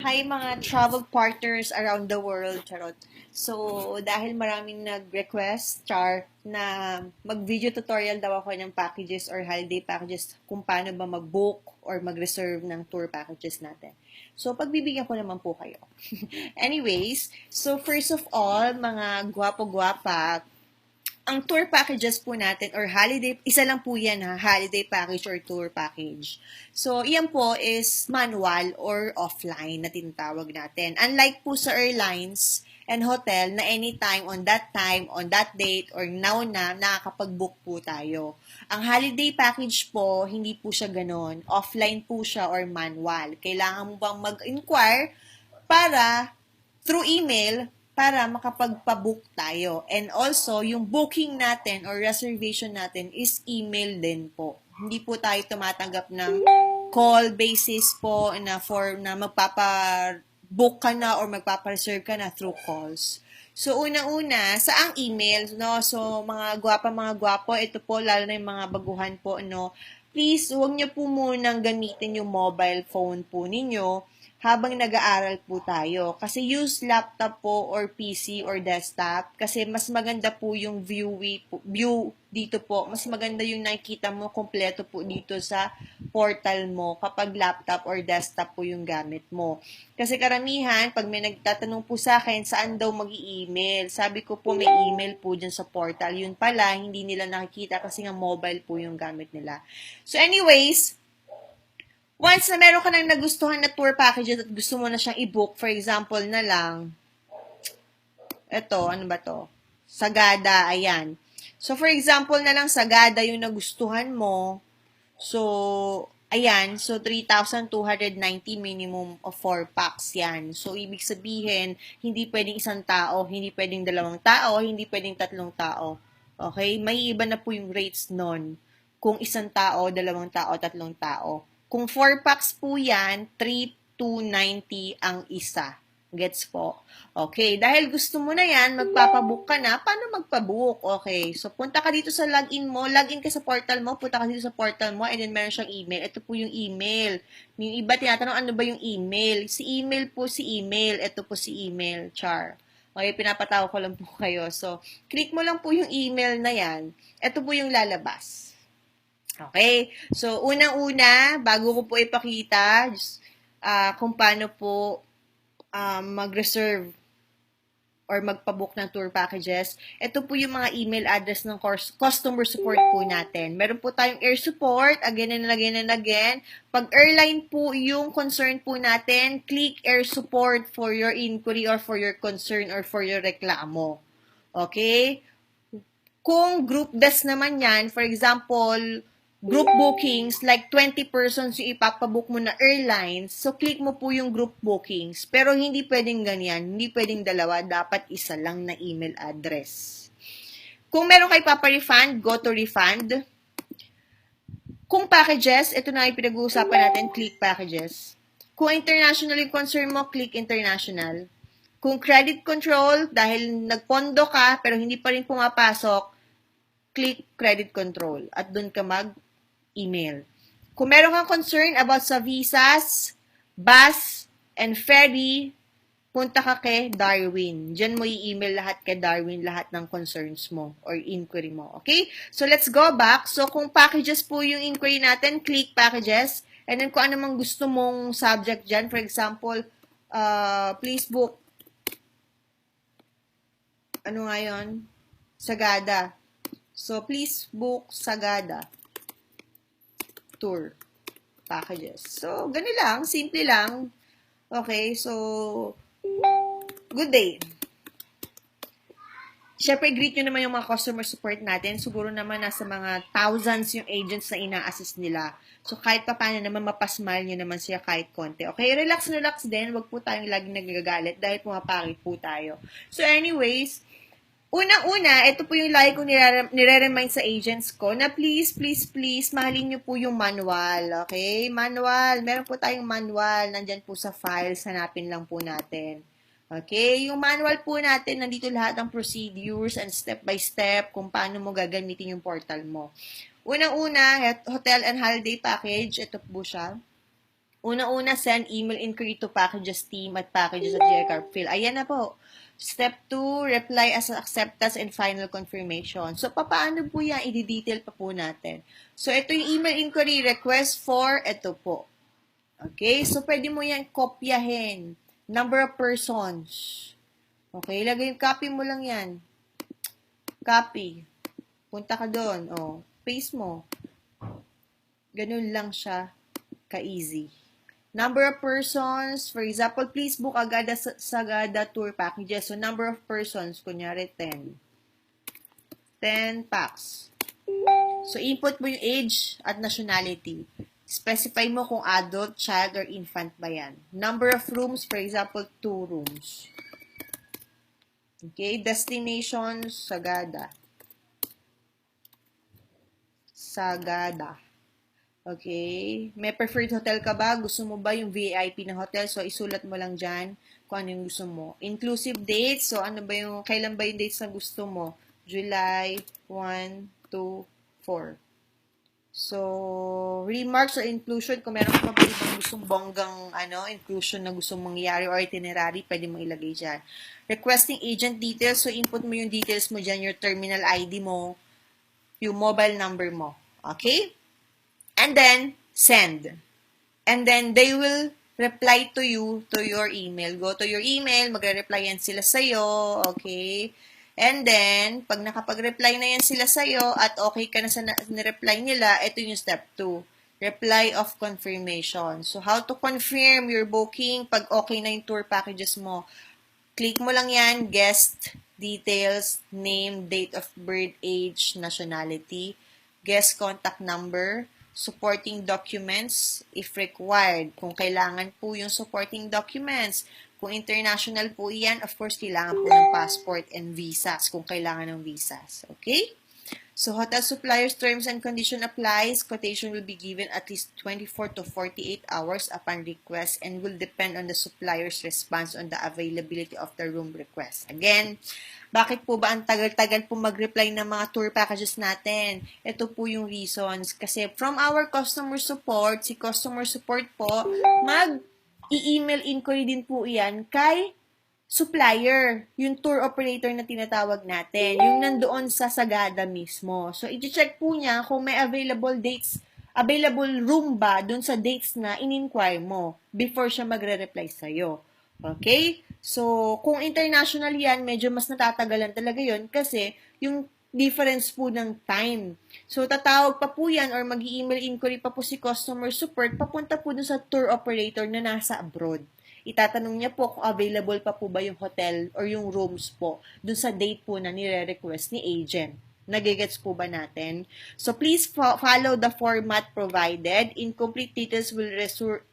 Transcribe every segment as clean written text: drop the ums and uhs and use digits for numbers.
Hi mga travel partners around the world, charot. So, dahil maraming nag-request, Char, na mag-video tutorial daw ako ng packages or holiday packages kung paano ba mag-book or mag-reserve ng tour packages natin. So, pagbibigyan ko naman po kayo. Anyways, so first of all, mga gwapo-gwapa, ang tour packages po natin or holiday, isa lang po yan ha, holiday package or tour package. So, iyan po is manual or offline na tinatawag natin. Unlike po sa airlines and hotel na anytime, on that time, on that date, or now na, nakakapag-book po tayo. Ang holiday package po, hindi po siya ganon. Offline po siya or manual. Kailangan mo bang mag-inquire para through email para makapagpa-book tayo. And also, yung booking natin or reservation natin is email din po. Hindi po tayo tumatanggap ng call basis po na for na magpapa-book ka na or magpapa-reserve ka na through calls. So, unang-una, sa ang email, no? So, mga gwapo, ito po, lalo na yung mga baguhan po, no? Please, huwag niyo po munang gamitin yung mobile phone po ninyo habang nag-aaral po tayo. Kasi use laptop po or PC or desktop kasi mas maganda po yung view dito po. Mas maganda yung nakikita mo kompleto po dito sa portal mo kapag laptop or desktop po yung gamit mo. Kasi karamihan, pag may nagtatanong po sa akin, saan daw mag-i-email? Sabi ko po, may email po dyan sa portal. Yun pala, hindi nila nakikita kasi nga mobile po yung gamit nila. So anyways, once na meron ka nang nagustuhan na tour packages at gusto mo na siyang i-book, for example na lang, eto, ano ba to? Sagada, ayan. So, for example na lang, Sagada yung nagustuhan mo. So, ayan. So, 3,290 minimum of 4 packs yan. So, ibig sabihin, hindi pwedeng isang tao, hindi pwedeng dalawang tao, hindi pwedeng tatlong tao. Okay? May iba na po yung rates nun. Kung isang tao, dalawang tao, tatlong tao. Kung 4 packs po yan, 3,290 ang isa. Gets po? Okay, dahil gusto mo na yan, magpapabook ka na, paano magpabook? Okay, so punta ka dito sa login mo, login ka sa portal mo, punta ka dito sa portal mo, and then meron siyang email. Ito po yung email. Yung iba tinatanong, ano ba yung email? Si email po si email. Ito po si email, char. Okay, pinapatawa ko lang po kayo. So, click mo lang po yung email na yan. Ito po yung lalabas. Okay? So, unang-una, bago ko po ipakita kung paano po mag-reserve or magpabook ng tour packages, ito po yung mga email address ng customer support po natin. Meron po tayong air support, again and again and again. Pag airline po yung concern po natin, click air support for your inquiry or for your concern or for your reklamo. Okay? Kung group desk naman yan, for example, group bookings, like 20 persons yung ipapabook mo na airlines, so click mo po yung group bookings. Pero hindi pwedeng ganyan, hindi pwedeng dalawa, dapat isa lang na email address. Kung meron kayo papa-refund, go to refund. Kung packages, ito na yung pinag-uusapan natin, click packages. Kung international yung concern mo, click international. Kung credit control, dahil nagpondo ka, pero hindi pa rin pumapasok, click credit control. At doon ka mag-email. Kung meron kang concern about sa visas, bus, and ferry, punta ka kay Darwin. Diyan mo i-email lahat kay Darwin, lahat ng concerns mo or inquiry mo. Okay? So, let's go back. So, kung packages po yung inquiry natin, click packages. And then, kung ano mang gusto mong subject dyan, for example, please book, ano nga yun? Sagada. So, please book Sagada tour packages. So, ganun lang. Simple lang. Okay, so, good day. Siyempre, greet nyo naman yung mga customer support natin. Siguro naman nasa mga thousands yung agents na ina-assist nila. So, kahit pa paano naman, mapasmile nyo naman siya kahit konti. Okay, relax din. Huwag po tayong laging nagagalit dahil pumapangit po tayo. So, anyways, unang-una, ito po yung lagi ko nire-remind sa agents ko na please, mahalin nyo po yung manual. Okay? Manual. Meron po tayong manual. Nandyan po sa files. Hanapin lang po natin. Okay? Yung manual po natin, nandito lahat ng procedures and step by step kung paano mo gagamitin yung portal mo. Unang-una, hotel and holiday package. Ito po siya. Una-una, send email inquiry to packages@gcarphil. Ayan na po. Step 2, reply as acceptance and final confirmation. So, paano po yan? I-detail pa po natin. So, ito yung email inquiry request for ito po. Okay? So, pwede mo yan kopyahin. Number of persons. Okay? Lagay yung copy mo lang yan. Copy. Punta ka doon. Oh, paste mo. Ganun lang siya ka-easy. Number of persons, for example, please book Sagada tour packages. So, number of persons, kunyari 10. 10 packs. So, input mo yung age at nationality. Specify mo kung adult, child, or infant ba yan. Number of rooms, for example, 2 rooms. Okay, destination, Sagada. Sagada. Okay? May preferred hotel ka ba? Gusto mo ba yung VIP na hotel? So, isulat mo lang dyan kung ano yung gusto mo. Inclusive dates. So, ano ba yung, kailan ba yung dates na gusto mo? July 1, 2, 4. So, remarks or inclusion, kung meron ka pa ibang gustong bonggang inclusion na gustong mangyari or itinerary, pwede mo ilagay dyan. Requesting agent details. So, input mo yung details mo dyan, your terminal ID mo, yung mobile number mo. Okay? And then, send. And then, they will reply to you, to your email. Go to your email, magre-reply yan sila sa'yo, okay? And then, pag nakapag-reply na yan sila sa'yo, at okay ka na sa reply nila, ito yung step 2. Reply of confirmation. So, how to confirm your booking pag okay na yung tour packages mo. Click mo lang yan, guest details, name, date of birth, age, nationality, guest contact number, supporting documents if required. Kung kailangan po yung supporting documents. Kung international po yan, of course, kailangan po ng passport and visas kung kailangan ng visas. Okay? So, hotel suppliers terms and condition applies. Quotation will be given at least 24 to 48 hours upon request and will depend on the supplier's response on the availability of the room request. Again, bakit po ba ang tagal-tagal po mag-reply ng mga tour packages natin? Ito po yung reasons. Kasi from our customer support, si customer support po, mag-i-email inquiry din po yan kay supplier, yung tour operator na tinatawag natin, yung nandoon sa Sagada mismo. So, i-check po niya kung may available room ba dun sa dates na in-inquire mo before siya magre-reply sa'yo. Okay? So, kung international yan, medyo mas natatagalan talaga yon kasi yung difference po ng time. So, tatawag pa po yan or mag-email inquiry pa po si customer support papunta po dun sa tour operator na nasa abroad. Itatanong niya po kung available pa po ba yung hotel or yung rooms po dun sa date po na nire-request ni agent. Nagigets po ba natin? So, please follow the format provided. Incomplete details will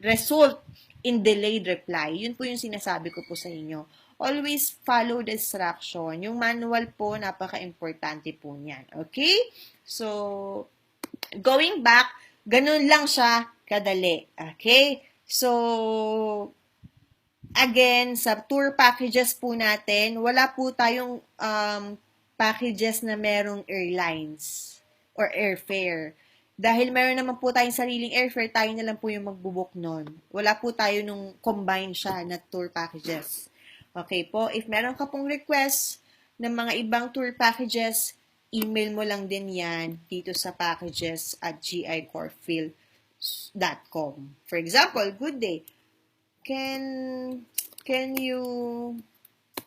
result in delayed reply. Yun po yung sinasabi ko po sa inyo. Always follow the instruction. Yung manual po, napaka-importante po niyan. Okay? So, going back, ganun lang siya kadali. Okay? So, again, sa tour packages po natin, wala po tayong packages na merong airlines or airfare. Dahil meron naman po tayong sariling airfare, tayo na lang po yung magbubook nun. Wala po tayo nung combine siya na tour packages. Okay po, if meron ka pong request ng mga ibang tour packages, email mo lang din yan dito sa packages@gicorphil.com. For example, good day. Can you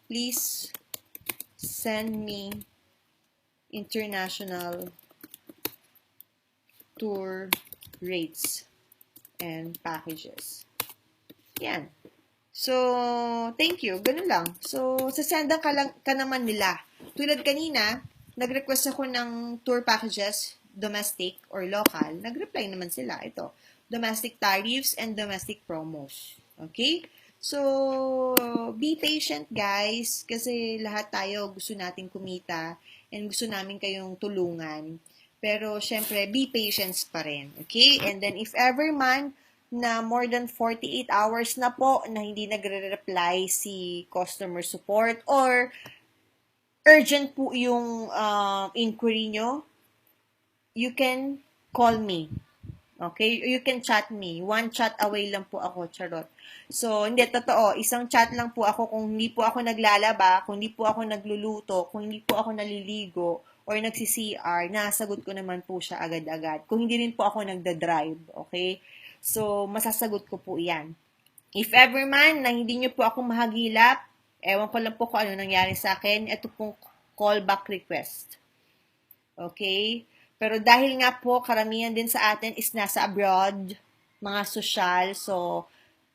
please send me international tour rates and packages? Yan. So, thank you. Ganun lang. So, sasendan ka naman nila. Tulad kanina, nag-request ako ng tour packages, domestic or local. Nag-reply naman sila. Ito, domestic tariffs and domestic promos. Okay? So, be patient guys kasi lahat tayo gusto nating kumita and gusto namin kayong tulungan. Pero, syempre, be patient pa rin. Okay? And then, if ever man na more than 48 hours na po na hindi nagre-reply si customer support or urgent po yung inquiry nyo, you can call me. Okay? You can chat me. One chat away lang po ako, charot. So, hindi, totoo. Isang chat lang po ako kung hindi po ako naglalaba, kung hindi po ako nagluluto, kung hindi po ako naliligo, or nagsi-CR, nasagot ko naman po siya agad-agad. Kung hindi rin po ako nagda-drive, okay? So, masasagot ko po yan. If ever man na hindi nyo po ako mahagilap, ewan ko lang po kung ano nangyari sa akin, ito pong callback request. Okay? Pero dahil nga po, karamihan din sa atin is nasa abroad, mga social, so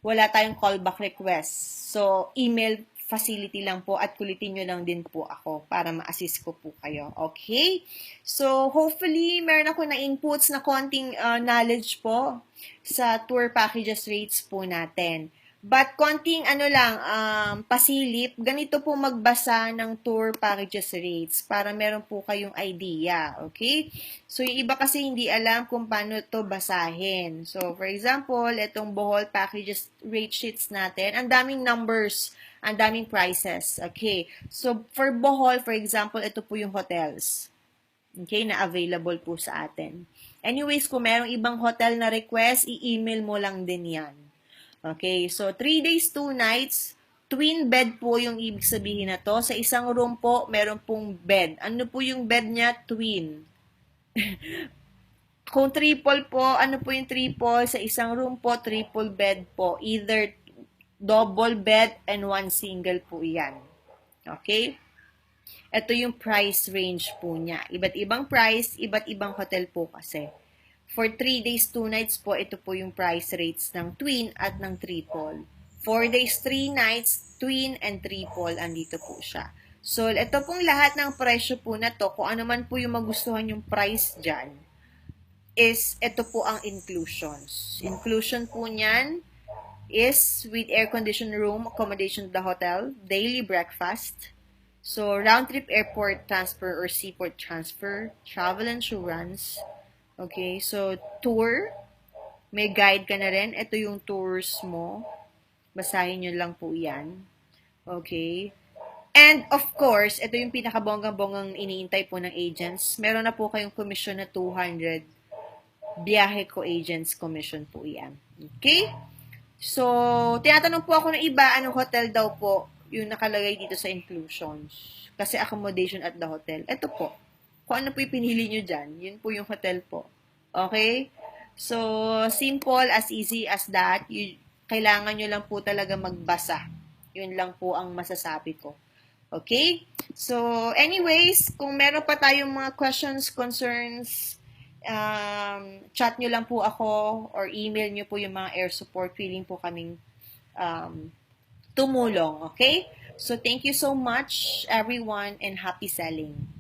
wala tayong callback request. So, email facility lang po at kulitin nyo lang din po ako para ma-assist ko po kayo. Okay? So, hopefully, meron ako na inputs na konting knowledge po sa tour packages rates po natin. But konting pasilip, ganito po magbasa ng tour packages rates para meron po kayong idea, okay? So, yung iba kasi hindi alam kung paano to basahin. So, for example, itong Bohol packages rate sheets natin, ang daming numbers, ang daming prices, okay? So, for Bohol, for example, ito po yung hotels, okay, na available po sa atin. Anyways, kung merong ibang hotel na request, i-email mo lang din yan. Okay, so 3 days, 2 nights, twin bed po yung ibig sabihin na to. Sa isang room po, meron pong bed. Ano po yung bed niya? Twin. Kung triple po, ano po yung triple? Sa isang room po, triple bed po. Either double bed and one single po yan. Okay? Ito yung price range po niya. Iba't ibang price, iba't ibang hotel po kasi. For 3 days, 2 nights po, ito po yung price rates ng twin at ng triple. 4 days, 3 nights, twin and triple, andito po siya. So, ito pong lahat ng presyo po na to, kung ano man po yung magustuhan yung price dyan, is ito po ang inclusions. Inclusion po niyan is with air-conditioned room, accommodation to the hotel, daily breakfast, so round-trip airport transfer or seaport transfer, travel insurance, okay, so tour, may guide ka na rin. Ito yung tours mo. Basahin nyo lang po yan. Okay. And of course, ito yung pinakabonggang-bonggang iniintay po ng agents. Meron na po kayong commission na 200. Biyahe ko agents commission po yan. Okay? So, tinatanong po ako ng iba, anong hotel daw po yung nakalagay dito sa inclusions. Kasi accommodation at the hotel. Ito po. Kung ano po yung pinili nyo dyan, yun po yung hotel po. Okay? So, simple, as easy as that. Kailangan nyo lang po talaga magbasa. Yun lang po ang masasabi ko. Okay? So, anyways, kung meron pa tayong mga questions, concerns, chat nyo lang po ako or email nyo po yung mga air support. Feeling po kaming tumulong. Okay? So, thank you so much, everyone, and happy selling.